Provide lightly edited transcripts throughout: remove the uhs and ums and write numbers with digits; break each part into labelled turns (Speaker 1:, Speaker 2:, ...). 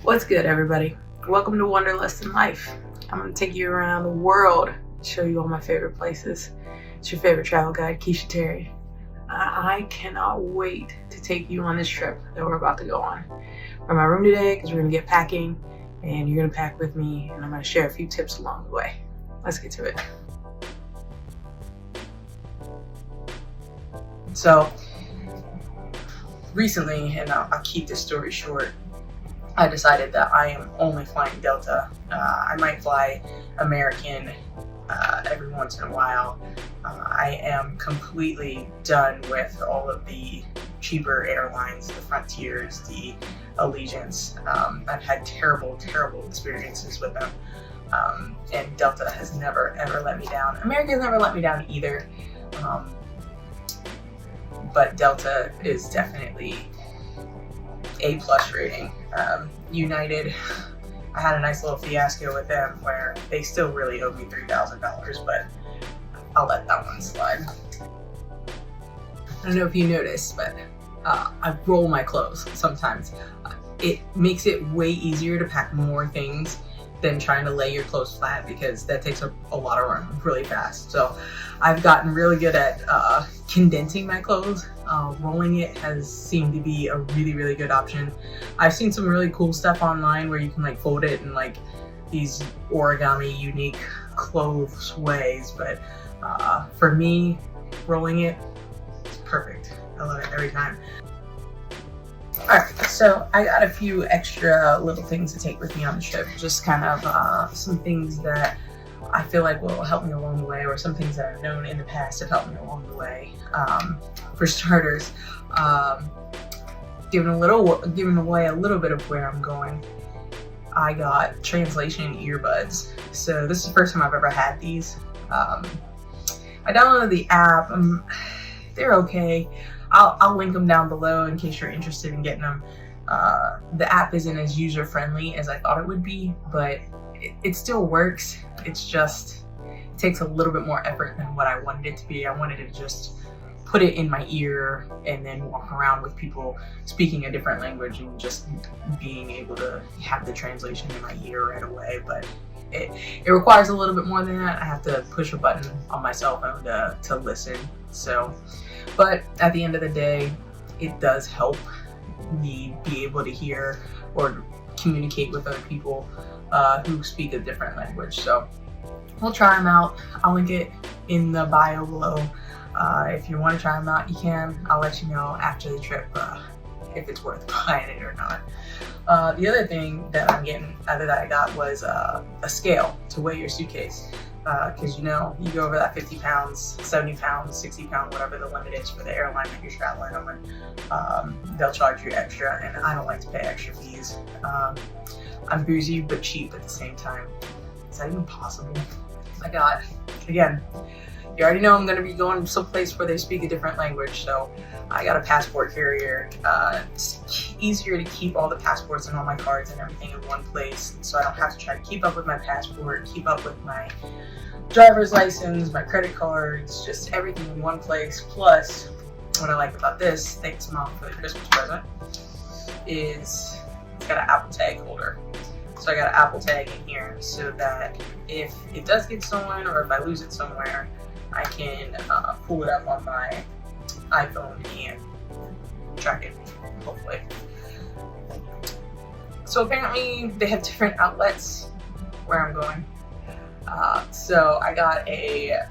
Speaker 1: What's good, everybody? Welcome to Wanderlust in Life. I'm going to take you around the world, show you all my favorite places. It's your favorite travel guide, Keshia Terry. I cannot wait to take you on this trip that we're about to go on. We're in my room today because we're going to get packing, and you're going to pack with me, and I'm going to share a few tips along the way. Let's get to it. So, recently, and I'll keep this story short, I decided that I am only flying Delta. I might fly American every once in a while. I am completely done with all of the cheaper airlines, the Frontiers, the Allegiants. I've had terrible experiences with them. And Delta has never, ever let me down. American's never let me down either. But Delta is definitely A+ rating. United, I had a nice little fiasco with them where they still really owed me $3,000, but I'll let that one slide. I don't know if you noticed, but I roll my clothes sometimes. It makes it way easier to pack more things than trying to lay your clothes flat, because that takes up a lot of room really fast. So I've gotten really good at condensing my clothes. Rolling it has seemed to be a really good option. I've seen some really cool stuff online where you can like fold it in like these origami unique clothes ways, but for me, rolling it is perfect. I love it every time. Alright, so I got a few extra little things to take with me on the trip. Just kind of some things that I feel like will help me along the way, or some things that I've known in the past have helped me along the way. For starters, giving away a little bit of where I'm going, I got translation earbuds. So this is the first time I've ever had these. I downloaded the app. They're okay. I'll link them down below in case you're interested in getting them. The app isn't as user-friendly as I thought it would be, but it still works. It's just, it takes a little bit more effort than what I wanted it to be. I wanted to just put it in my ear and then walk around with people speaking a different language and just being able to have the translation in my ear right away. But it requires a little bit more than that. I have to push a button on my cell phone to listen. So, but at the end of the day, it does help me be able to hear or communicate with other people who speak a different language. So we'll try them out. I'll link it in the bio below. If you want to try them out, you can. I'll let you know after the trip if it's worth buying it or not. The other thing that I got was a scale to weigh your suitcase. Because you go over that 50 pounds, 70 pounds, 60 pounds, whatever the limit is for the airline that you're traveling on, they'll charge you extra, and I don't like to pay extra fees. I'm bougie but cheap at the same time. Is that even possible? I got, again, you already know I'm going to be going someplace where they speak a different language, so I got a passport carrier. It's easier to keep all the passports and all my cards and everything in one place, so I don't have to try to keep up with my passport, keep up with my driver's license, my credit cards, just everything in one place. Plus, what I like about this, thanks Mom for the Christmas present, is it's got an Apple Tag holder. So I got an Apple Tag in here so that if it does get stolen or if I lose it somewhere, I can pull it up on my iPhone and track it, hopefully. So apparently they have different outlets where I'm going. So I got a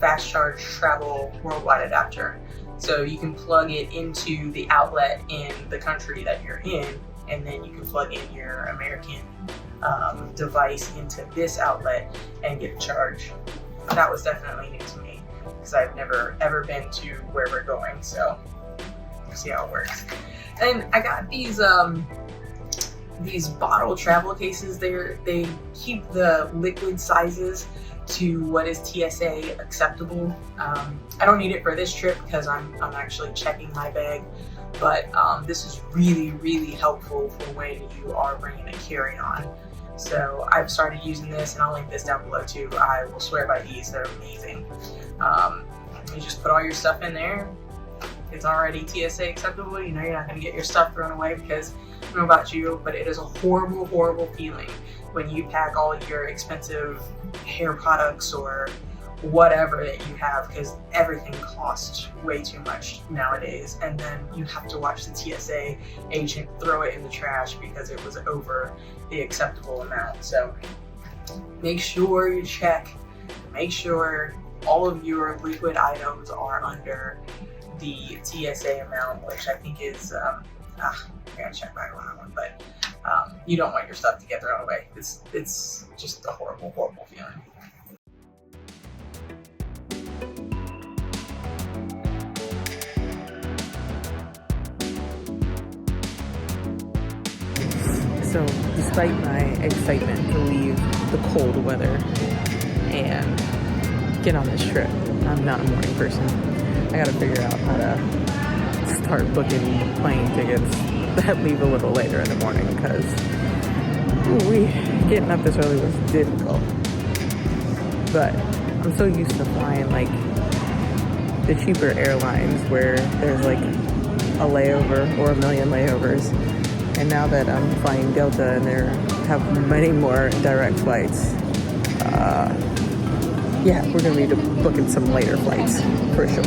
Speaker 1: fast charge travel worldwide adapter. So you can plug it into the outlet in the country that you're in, and then you can plug in your American device into this outlet and get a charge. That was definitely new to me because I've never ever been to where we're going, so we'll see how it works. And I got these bottle travel cases. They keep the liquid sizes to what is TSA acceptable. I don't need it for this trip because I'm actually checking my bag, but this is really helpful for when you are bringing a carry-on. So I've started using this, and I'll link this down below too. I will swear by these, they're amazing. You just put all your stuff in there, it's already TSA acceptable. You know you're not going to get your stuff thrown away, because I don't know about you, but it is a horrible, horrible feeling when you pack all your expensive hair products or whatever that you have, because everything costs way too much nowadays, and then you have to watch the TSA agent throw it in the trash because it was over the acceptable amount. So make sure you check, make sure all of your liquid items are under the TSA amount, which I think is I gotta check back on that one, but you don't want your stuff to get thrown away. It's just a horrible, horrible feeling.
Speaker 2: So despite my excitement to leave the cold weather and get on this trip, I'm not a morning person. I gotta figure out how to start booking plane tickets that leave a little later in the morning, because getting up this early was difficult. But I'm so used to flying like the cheaper airlines where there's like a layover or a million layovers. And now that I'm flying Delta and there have many more direct flights, yeah, we're gonna be booking some later flights for sure.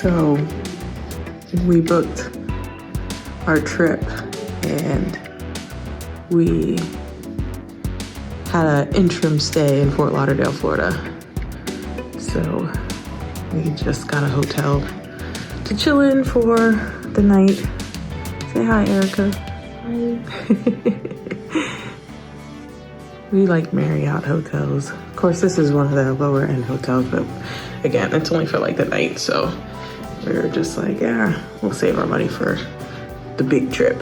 Speaker 2: So we booked our trip and we had an interim stay in Fort Lauderdale, Florida. So we just got a hotel to chill in for the night. Say hi, Erica. We like Marriott hotels. Of course, this is one of the lower end hotels, but again, it's only for like the night. So we were just like, yeah, we'll save our money for the big trip.